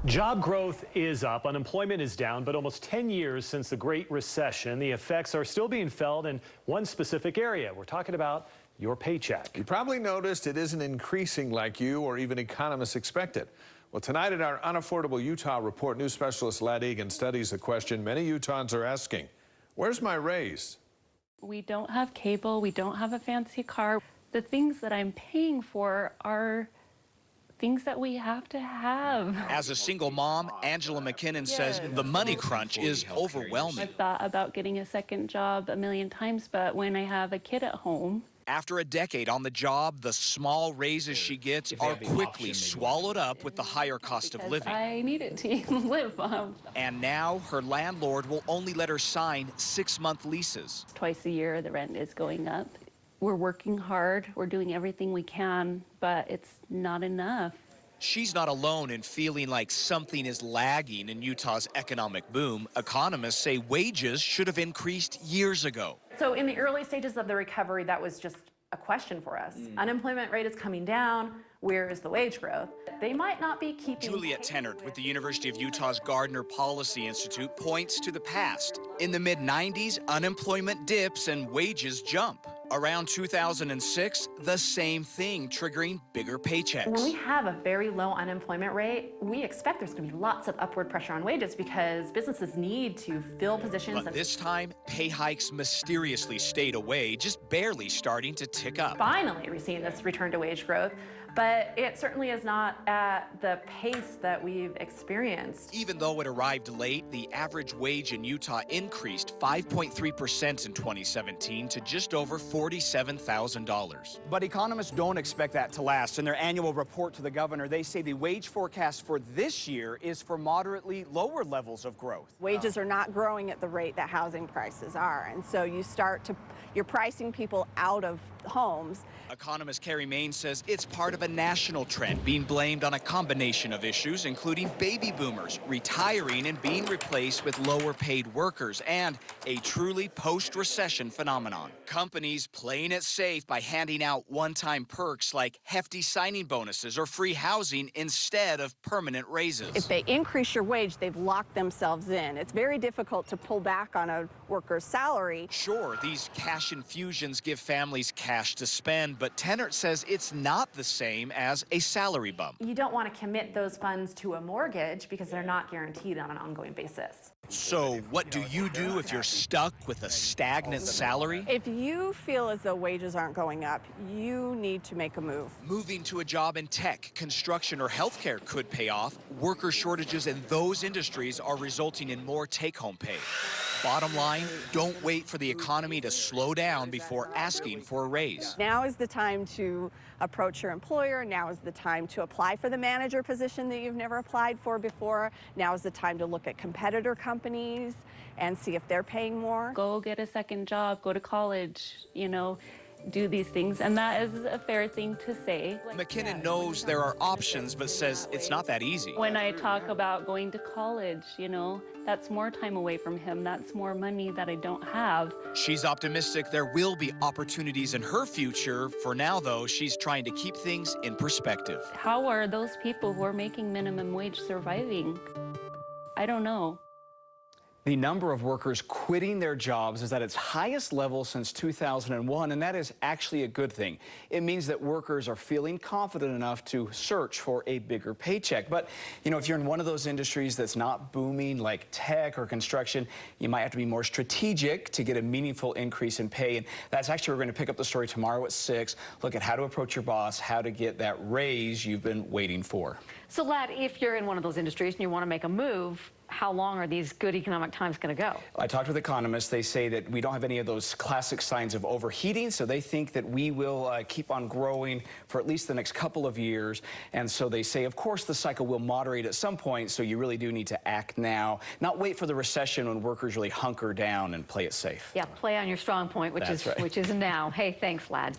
Job growth is up, unemployment is down, but almost 10 years since the Great Recession, the effects are still being felt in one specific area. We're talking about your paycheck. You probably noticed it isn't increasing like you or even economists expected. Well, tonight at our Unaffordable Utah report, news specialist Ladd Egan studies the question many Utahns are asking: where's my raise? We don't have cable, we don't have a fancy car. The things that I'm paying for are things that we have to have. As a single mom, Angela McKinnon says the money crunch is overwhelming. I've thought about getting a second job a million times, but when I have a kid at home. After a decade on the job, the small raises she gets are quickly swallowed up with the higher cost of living. I need it to even live. And now her landlord will only let her sign 6-month leases. Twice a year, the rent is going up. We're working hard, we're doing everything we can, but it's not enough. She's not alone in feeling like something is lagging in Utah's economic boom. Economists say wages should have increased years ago. So in the early stages of the recovery, that was just a question for us. Unemployment rate is coming down. Where is the wage growth? They might not be keeping... JULIETTE TENNERT with the University of Utah's Gardner Policy Institute points to the past. In the mid-90s, unemployment dips and wages jump. Around 2006, the same thing, triggering bigger paychecks. When we have a very low unemployment rate, we expect there's going to be lots of upward pressure on wages because businesses need to fill positions. But this time, pay hikes mysteriously stayed away, just barely starting to tick up. Finally, we're seeing this return to wage growth, but it certainly is not at the pace that we've experienced. Even though it arrived late, the average wage in Utah increased 5.3% in 2017 to just over $47,000. But economists don't expect that to last. In their annual report to the governor, they say the wage forecast for this year is for moderately lower levels of growth. Wages are not growing at the rate that housing prices are, and so you're pricing people out of homes. Economist CARRIE MAYNE says it's part of a national trend being blamed on a combination of issues, including baby boomers retiring and being replaced with lower paid workers, and a truly post-recession phenomenon. Companies playing it safe by handing out one-time perks like hefty signing bonuses or free housing instead of permanent raises. If they increase your wage, they've locked themselves in. It's very difficult to pull back on a worker's salary. Sure, these cash infusions give families cash to spend, but TENNERT says it's not the same as a salary bump. You don't want to commit those funds to a mortgage because they're not guaranteed on an ongoing basis. So what do you do if you're stuck with a stagnant salary? If you feel as though wages aren't going up, you need to make a move. Moving to a job in tech, construction, or healthcare could pay off. Worker shortages in those industries are resulting in more take-home pay. Bottom line, don't wait for the economy to slow down before asking for a raise. Now is the time to approach your employer. Now is the time to apply for the manager position that you've never applied for before. Now is the time to look at competitor companies and see if they're paying more. Go get a second job, go to college, do these things, and that is a fair thing to say. McKinnon knows there are options, but says it's not that easy. When I talk about going to college, that's more time away from him. That's more money that I don't have. She's optimistic there will be opportunities in her future. For now, though, she's trying to keep things in perspective. How are those people who are making minimum wage surviving? I don't know. The number of workers quitting their jobs is at its highest level since 2001, and that is actually a good thing. It means that workers are feeling confident enough to search for a bigger paycheck. But, if you're in one of those industries that's not booming, like tech or construction, you might have to be more strategic to get a meaningful increase in pay. And that's actually, we're going to pick up the story tomorrow at 6, look at how to approach your boss, how to get that raise you've been waiting for. So, Ladd, if you're in one of those industries and you want to make a move, how long are these good economic times going to go? I talked with economists. They say that we don't have any of those classic signs of overheating, so they think that we will keep on growing for at least the next couple of years. And so they say, of course, the cycle will moderate at some point, so you really do need to act now, not wait for the recession when workers really hunker down and play it safe. Yeah, play on your strong point, which is now. Hey, thanks, Ladd.